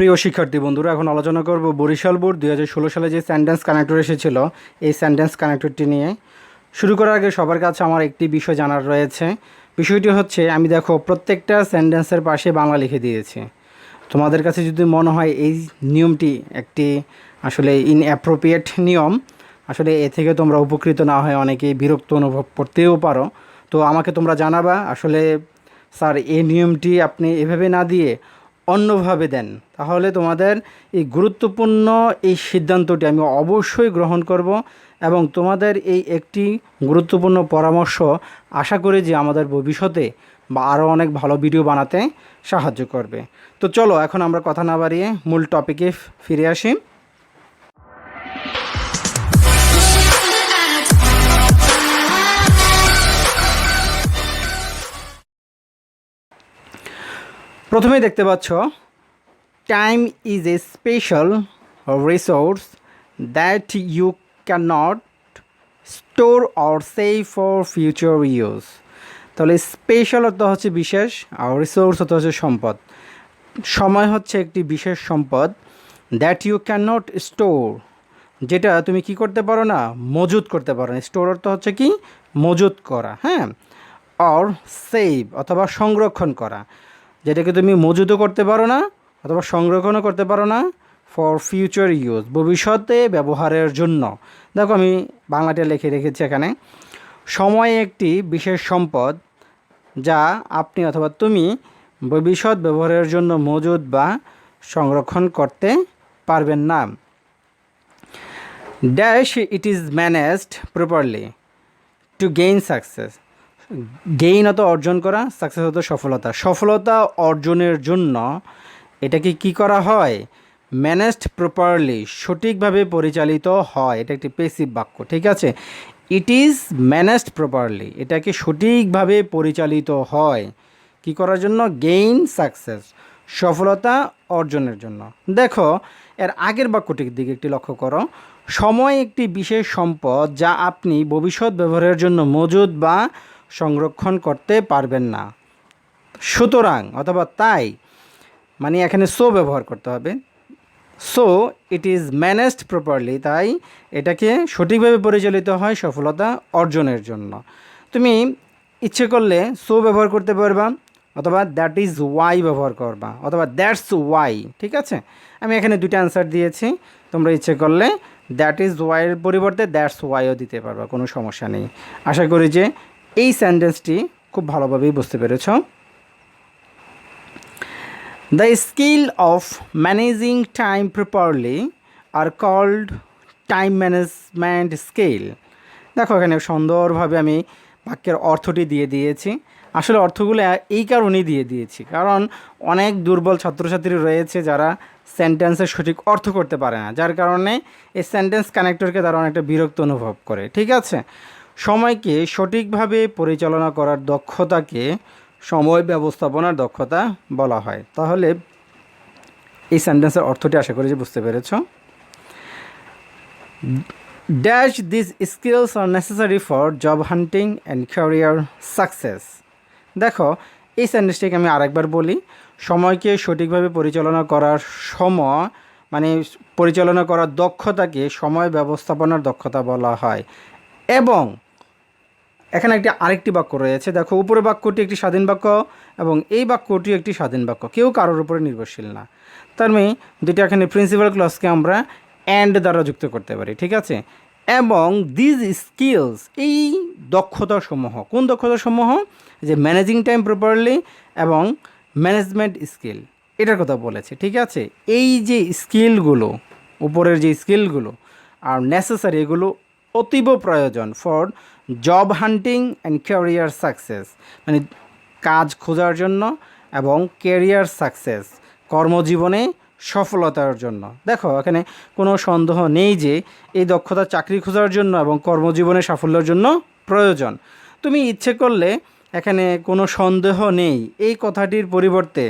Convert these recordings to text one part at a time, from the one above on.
প্রিয় শিক্ষার্থী বন্ধুরা, এখন আলোচনা করব বরিশাল বোর্ড 2016 সালে যে সেন্টেন্স কানেক্টর এসেছিল এই সেন্টেন্স কানেক্টরটি নিয়ে। শুরু করার আগে সবার কাছে আমার একটি বিষয় জানার রয়েছে। বিষয়টি হচ্ছে, আমি দেখো প্রত্যেকটা সেন্টেন্সের পাশে বাংলা লিখে দিয়েছি। তোমাদের কাছে যদি মনে হয় এই নিয়মটি একটি আসলে ইনঅ্যাপ্রোপ্রিয়েট নিয়ম, আসলে এ থেকে তোমরা উপকৃত না হয় অনেকেই বিরক্ত অনুভব করতেও পারো, তো আমাকে তোমরা জানাবা আসলে স্যার এই নিয়মটি আপনি এভাবে না দিয়ে অন্যভাবে দেন, তাহলে তোমাদের এই গুরুত্বপূর্ণ এই সিদ্ধান্তটি আমি অবশ্যই গ্রহণ করব এবং তোমাদের এই একটি গুরুত্বপূর্ণ পরামর্শ আশা করি যে আমাদের ভবিষ্যতে বা আরও অনেক ভালো ভিডিও বানাতে সাহায্য করবে। তো চলো এখন আমরা কথা না বাড়িয়ে মূল টপিকে ফিরে আসি। প্রথমেই দেখতে পাচ্ছ, time is a special resource that you can not store or save for future use. তাহলে স্পেশাল অর্থ হচ্ছে বিশেষ, আর রিসোর্স অর্থ হচ্ছে সম্পদ। সময় হচ্ছে একটি বিশেষ সম্পদ, that you can not store, যেটা তুমি কি করতে পারো না, মজুত করতে পারো না। স্টোর অর্থ হচ্ছে কি, মজুত করা, হ্যাঁ। অর সেভ অথবা সংরক্ষণ করা, যেটাকে তুমি মজুতও করতে পারো না অথবা সংরক্ষণও করতে পারো না ফর ফিউচার ইউজ, ভবিষ্যতে ব্যবহারের জন্য। দেখো আমি বাংলাটা লিখে রেখেছি এখানে। সময় একটি বিশেষ সম্পদ যা আপনি অথবা তুমি ভবিষ্যৎ ব্যবহারের জন্য মজুত বা সংরক্ষণ করতে পারবেন না। Dash it is managed properly to gain success. Gain অত অর্জন করা, সাকসেস হতো সফলতা। সফলতা অর্জনের জন্য এটাকে কি করা হয়, ম্যানেজড প্রপারলি, সঠিকভাবে পরিচালিত হয়। এটা একটি পেসিভ বাক্য, ঠিক আছে। ইট ইজ ম্যানেজড প্রপারলি, এটাকে সঠিকভাবে পরিচালিত হয় কি করার জন্য, গেইন সাকসেস, সফলতা অর্জনের জন্য। দেখো এর আগের বাক্যটির দিকে একটি লক্ষ্য করো। সময় একটি বিশেষ সম্পদ যা আপনি ভবিষ্যৎ ব্যবহারের জন্য মজুত বা সংরক্ষণ করতে পারবেন না। সুতরাং অথবা তাই, মানে এখানে সো ব্যবহার করতে হবে। So it is managed properly, তাই এটাকে সঠিকভাবে পরিচালিত হয় সফলতা অর্জনের জন্য। তুমি ইচ্ছে করলে সো ব্যবহার করতে পারবা, অথবা দ্যাট ইজ ওয়াই ব্যবহার করবা, অথবা দ্যাটস ওয়াই, ঠিক আছে। আমি এখানে দুটো অ্যান্সার দিয়েছি, তোমরা ইচ্ছে করলে দ্যাট ইজ ওয়াইয়ের পরিবর্তে দ্যাটস ওয়াইও দিতে পারবা, কোনো সমস্যা নেই। আশা করি যে এই সেন্টেন্সটি খুব ভালোভাবেই বুঝতে পেরেছ। The skill of managing time properly are called time management skill. দেখো এখানে সুন্দরভাবে আমি বাক্যের অর্থটি দিয়ে দিয়েছি। আসলে অর্থগুলো এই কারণেই দিয়ে দিয়েছি, কারণ অনেক দুর্বল ছাত্রছাত্রী রয়েছে যারা সেন্টেন্সের সঠিক অর্থ করতে পারে না, যার কারণে এই সেন্টেন্স কানেক্টরকে তারা অনেকটা বিরক্ত অনুভব করে, ঠিক আছে। সময়কে সঠিকভাবে পরিচালনা করার দক্ষতাকে সময় ব্যবস্থাপনার দক্ষতা বলা হয়। তাহলে এই সেন্টেন্সের অর্থটি আশা করি যে বুঝতে পেরেছ। Dash this skills R necessary for job hunting and career success. দেখো এই সেন্টেন্সটিকে আমি আরেকবার বলি। সময়কে সঠিকভাবে পরিচালনা করার সময়, মানে পরিচালনা করার দক্ষতাকে সময় ব্যবস্থাপনার দক্ষতা বলা হয়। এবং এখানে আরেকটি বাক্য রয়েছে, দেখো উপরের বাক্যটি একটি স্বাধীন বাক্য এবং এই বাক্যটি একটি স্বাধীন বাক্য, কেউ কারোর উপরে নির্ভরশীল না। তার মানে দুইটা এখানে প্রিন্সিপাল ক্লজকে আমরা অ্যান্ড দ্বারা যুক্ত করতে পারি, ঠিক আছে। এবং দিজ স্কিলস, এই দক্ষতাসমূহ, কোন দক্ষতাসমূহ, যে ম্যানেজিং টাইম প্রপারলি এবং ম্যানেজমেন্ট স্কিল, এটার কথা বলেছে, ঠিক আছে। এই যে স্কিলগুলো, উপরের যে স্কিলগুলো আর নেসেসারি, এগুলো অতীব প্রয়োজন for job hunting and career success, মানে কাজ খোঁজার জন্য এবং ক্যারিয়ার সাকসেস, কর্মজীবনে সফলতার জন্য। দেখো এখানে কোনো সন্দেহ নেই যে এই দক্ষতা চাকরি খোঁজার জন্য এবং কর্মজীবনে সাফল্যের জন্য প্রয়োজন। তুমি ইচ্ছে করলে, এখানে কোনো সন্দেহ নেই, এই কথাটির পরিবর্তে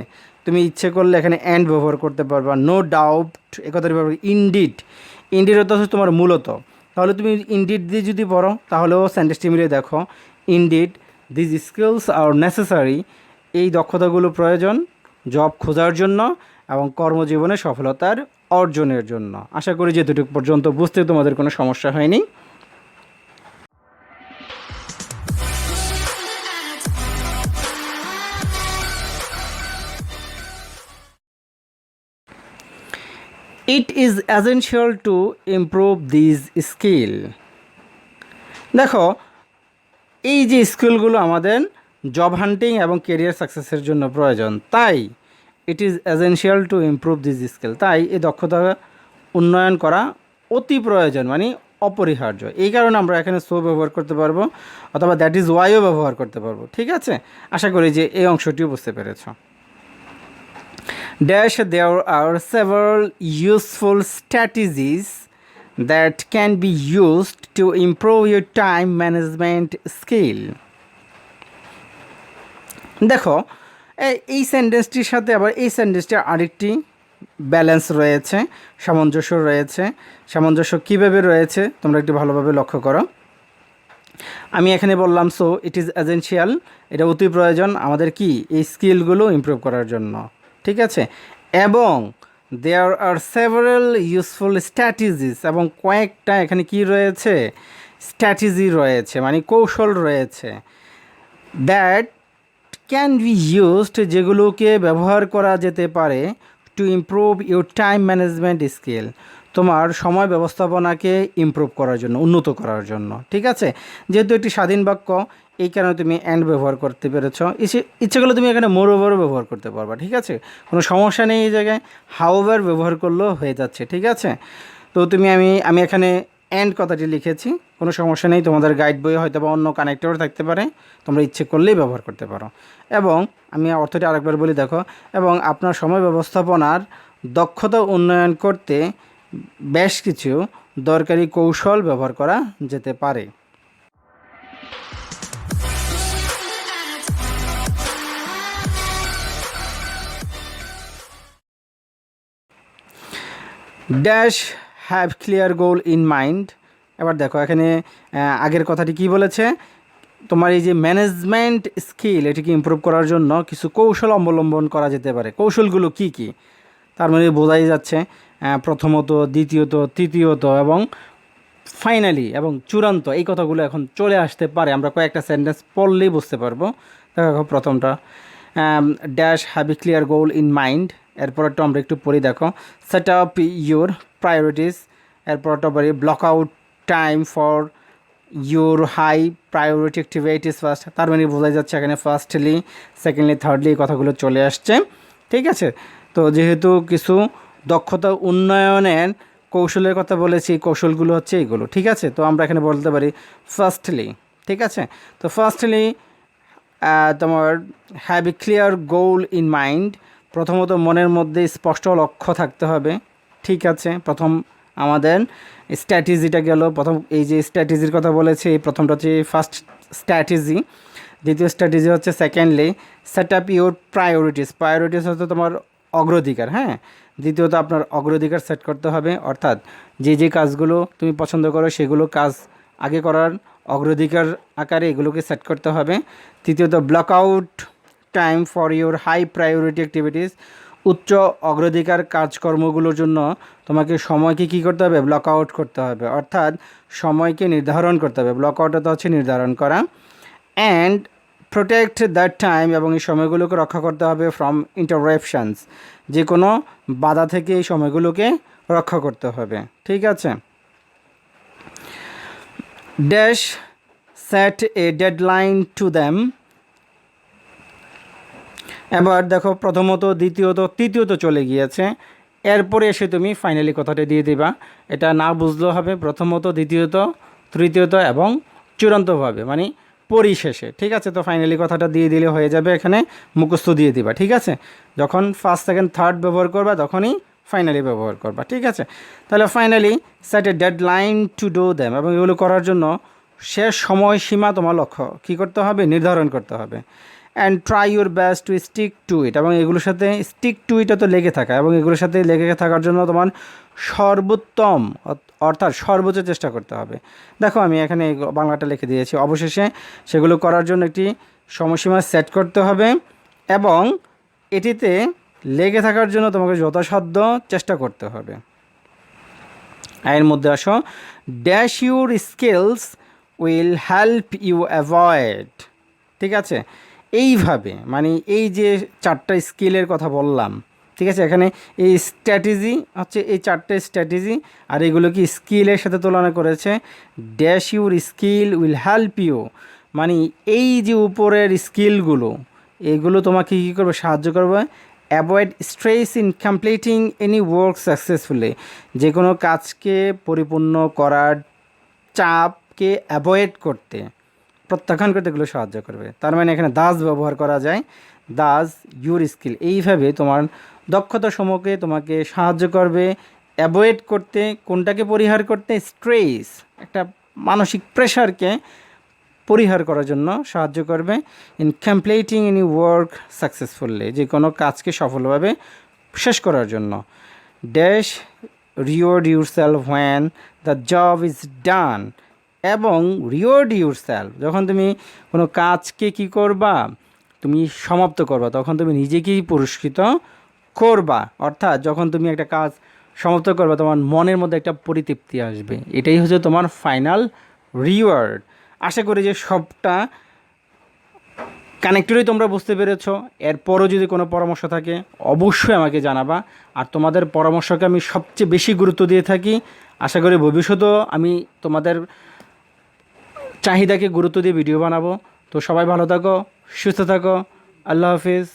তুমি ইচ্ছে করলে এখানে অ্যান্ড ব্যবহার করতে পারবা, নো ডাউট এ কথাটি ব্যবহার। ইনডিড, ইনডিড অর্থ হচ্ছে তোমার মূলত, তাহলে তুমি ইনডিড দিয়ে যদি পড়ো তাহলেও সেন্টেন্সটি মিলিয়ে দেখো। Indeed this skills R necessary, এই দক্ষতাগুলো প্রয়োজন জব খোঁজার জন্য এবং কর্মজীবনে সফলতার অর্জনের জন্য। আশা করি যেটুকু পর্যন্ত বুঝতে তোমাদের কোনো সমস্যা হয়নি। It is essential to improve these skill. দেখো এই যে স্কিলগুলো আমাদের জব হান্টিং এবং কেরিয়ার সাকসেসের জন্য প্রয়োজন, তাই it is essential to improve this skill, তাই এই দক্ষতা উন্নয়ন করা অতি প্রয়োজন, মানে অপরিহার্য। এই কারণে আমরা এখানে সো ব্যবহার করতে পারবো অথবা দ্যাট ইজ ওয়াইও ব্যবহার করতে পারবো। ঠিক আছে, আশা করি যে এই অংশটিও বুঝতে পেরেছ। Dash, there are several useful strategies that can be used to improve your time management skill. দেখো এই সেন্টেন্সটির সাথে আবার এই সেন্টেন্সটির আরেকটি ব্যালেন্স রয়েছে, সামঞ্জস্য রয়েছে। সামঞ্জস্য কীভাবে রয়েছে তোমরা একটু ভালোভাবে লক্ষ্য করো। আমি এখানে বললাম সো ইট ইজ এসেনশিয়াল, এটা অতি প্রয়োজন আমাদের কি এই স্কিলগুলো ইমপ্রুভ করার জন্য। ঠিক আছে, এবং দেয়ার আর সেভারাল ইউজফুল স্ট্র্যাটেজিস, এবং কয়েকটা এখানে কি রয়েছে স্ট্র্যাটেজি রয়েছে, মানে কৌশল রয়েছে, দ্যাট ক্যান বি ইউজড, যেগুলোকে ব্যবহার করা যেতে পারে to improve your time management skill, তোমার সময় ব্যবস্থাপনাকে ইমপ্রুভ করার জন্য, উন্নত করার জন্য। ঠিক আছে, যেহেতু একটি স্বাধীন বাক্য এই কারণে তুমি অ্যান্ড ব্যবহার করতে পেরেছ। ইচ্ছে করলে তুমি এখানে মোর ওভারও ব্যবহার করতে পারবা। ঠিক আছে, কোনো সমস্যা নেই এই জায়গায়, হাউএভার ব্যবহার করলেও হয়ে যাচ্ছে। ঠিক আছে, তো আমি এখানে অ্যান্ড কথাটি লিখেছি, কোনো সমস্যা নেই। তোমাদের গাইড বইয়ে হয়তো বা অন্য কানেক্টর থাকতে পারে, তোমরা ইচ্ছে করলেই ব্যবহার করতে পারো। এবং আমি অর্থটি আরেকবার বলি, দেখো, এবং আপনার সময় ব্যবস্থাপনার দক্ষতা উন্নয়ন করতে বেশ কিছু দরকারি কৌশল ব্যবহার করা যেতে পারে। Dash have clear goal in mind. এবার দেখো এখানে আগের কথাটি কি বলেছে, তোমার এই যে ম্যানেজমেন্ট স্কিল এটিকে ইমপ্রুভ করার জন্য কিছু কৌশল অবলম্বন করা যেতে পারে। কৌশলগুলো কি কি তার মধ্যে বোঝাই যাচ্ছে, প্রথমত, দ্বিতীয়ত, তৃতীয়ত এবং ফাইনালি এবং চূড়ান্ত, এই কথাগুলো এখন চলে আসতে পারে। আমরা কয়েকটা সেন্টেন্স পড়লেই বুঝতে পারবো। দেখো প্রথমটা dash have a clear goal in mind, এরপরটা আমরা একটু পড়ি। দেখো সেট আপ ইউর প্রায়োরিটিস, এরপরটা পড়ি block out time for your high priority activities first. তার মানে বোঝা যাচ্ছে এখানে ফার্স্টলি, সেকেন্ডলি, থার্ডলি এই কথাগুলো চলে আসছে। ঠিক আছে, তো যেহেতু কিছু দক্ষতা উন্নয়নের কৌশলের কথা বলেছি, কৌশলগুলো হচ্ছে এইগুলো। ঠিক আছে, তো আমরা এখানে বলতে পারি ফার্স্টলি। ঠিক আছে, তো ফার্স্টলি তোমার have a clear goal in mind, প্রথমত মনের মধ্যে স্পষ্ট লক্ষ্য থাকতে হবে। ঠিক আছে, প্রথম আমাদের স্ট্র্যাটেজিটা গেল। প্রথম এই যে স্ট্র্যাটেজির কথা বলেছি, এই প্রথমটা হচ্ছে ফার্স্ট স্ট্র্যাটেজি। দ্বিতীয় স্ট্র্যাটেজি হচ্ছে secondly set up your priorities. Priorities হচ্ছে তোমার অগ্রাধিকার। হ্যাঁ, দ্বিতীয়ত আপনার অগ্রাধিকার সেট করতে হবে, অর্থাৎ যে যে কাজগুলো তুমি পছন্দ করো সেগুলো কাজ আগে করার অগ্রাধিকার আকারে এগুলোকে সেট করতে হবে। তৃতীয়ত block out time for your high priority activities, উচ্চ অগ্রাধিকার কাজকর্মগুলোর জন্য তোমাকে সময়কে কী করতে হবে, ব্লক আউট করতে হবে, অর্থাৎ সময়কে নির্ধারণ করতে হবে। ব্লক আউটটা হচ্ছে নির্ধারণ করা। অ্যান্ড প্রোটেক্ট দ্যাট টাইম, এবং এই সময়গুলোকে রক্ষা করতে হবে ফ্রম ইন্টারাপশনস, যে কোনো বাধা থেকে এই সময়গুলোকে রক্ষা করতে হবে। ঠিক আছে, dash set A deadline to them. এবার দেখো প্রথমত, দ্বিতীয়ত, তৃতীয়ত চলে গিয়েছে, এরপরে এসে তুমি ফাইনালি কথাটা দিয়ে দিবা। এটা না বুঝলেও হবে, প্রথমত, দ্বিতীয়ত, তৃতীয়ত এবং চূড়ান্তভাবে, মানে পরিশেষে। ঠিক আছে, তো ফাইনালি কথাটা দিয়ে দিলে হয়ে যাবে, এখানে মুখস্থ দিয়ে দিবা। ঠিক আছে, যখন ফার্স্ট, সেকেন্ড, থার্ড ব্যবহার করবা তখনই ফাইনালি ব্যবহার করবা। ঠিক আছে, তাহলে finally set A deadline to do them, এবং এগুলো করার জন্য শেষ সময়সীমা তোমার লক্ষ্য কী করতে হবে, নির্ধারণ করতে হবে। And try your best to stick to it, এবং এগুলোর সাথে স্টিক টু ইটও তো লেগে থাকা, এবং এগুলোর সাথে লেগে থাকার জন্য তোমার সর্বোত্তম অর্থাৎ সর্বোচ্চ চেষ্টা করতে হবে। দেখো আমি এখানে বাংলাটা লিখে দিয়েছি। অবশেষে সেগুলো করার জন্য একটি সময়সীমা সেট করতে হবে, এবং এটিতে লেগে থাকার জন্য তোমাকে যথাসাধ্য চেষ্টা করতে হবে। এর মধ্যে আসো, dash your skills will help you avoid. ঠিক আছে, এইভাবে মানে এই যে 4টা স্কিলের কথা বললাম, ঠিক আছে, এখানে এই স্ট্র্যাটেজি হচ্ছে এই 4টে স্ট্র্যাটেজি, আর এগুলো কি স্কিলের সাথে তুলনা করেছে। Dash your skill will help you মানে এই যে উপরের স্কিলগুলো, এগুলো তোমাকে কী করবে, সাহায্য করবে avoid stress in completing any work successfully, যে কোনো কাজকে পরিপূর্ণ করার চাপকে অ্যাভয়েড করতে, প্রত্যাখ্যান করতে এগুলো সাহায্য করবে। তার মানে এখানে দাস ব্যবহার করা যায়, দাস ইউর স্কিল, এইভাবে তোমার দক্ষতা সমূহকে তোমাকে সাহায্য করবে অ্যাভয়েড করতে, কোনটাকে পরিহার করতে, স্ট্রেস, একটা মানসিক প্রেশারকে পরিহার করার জন্য সাহায্য করবে। In completing any work successfully, যে কোনো কাজকে সফলভাবে শেষ করার জন্য। Dash reward your self when the job is done, এবং রিওয়ার্ড ইউর সেলফ, যখন তুমি কোনো কাজকে কী করবা, তুমি সমাপ্ত করবা, তখন তুমি নিজেকেই পুরস্কৃত করবা। অর্থাৎ যখন তুমি একটা কাজ সমাপ্ত করবা, তোমার মনের মধ্যে একটা পরিতৃপ্তি আসবে, এটাই হচ্ছে তোমার ফাইনাল রিওয়ার্ড। আশা করি যে সবটা কানেক্টেডই তোমরা বুঝতে পেরেছ। এরপরও যদি কোনো পরামর্শ থাকে অবশ্যই আমাকে জানাবা, আর তোমাদের পরামর্শকে আমি সবচেয়ে বেশি গুরুত্ব দিয়ে থাকি। আশা করি ভবিষ্যতেও আমি তোমাদের চাহিদাকে গুরুত্ব দিয়ে ভিডিও বানাবো। তো সবাই ভালো থাকো, সুস্থ থাকো, আল্লাহ হাফিজ।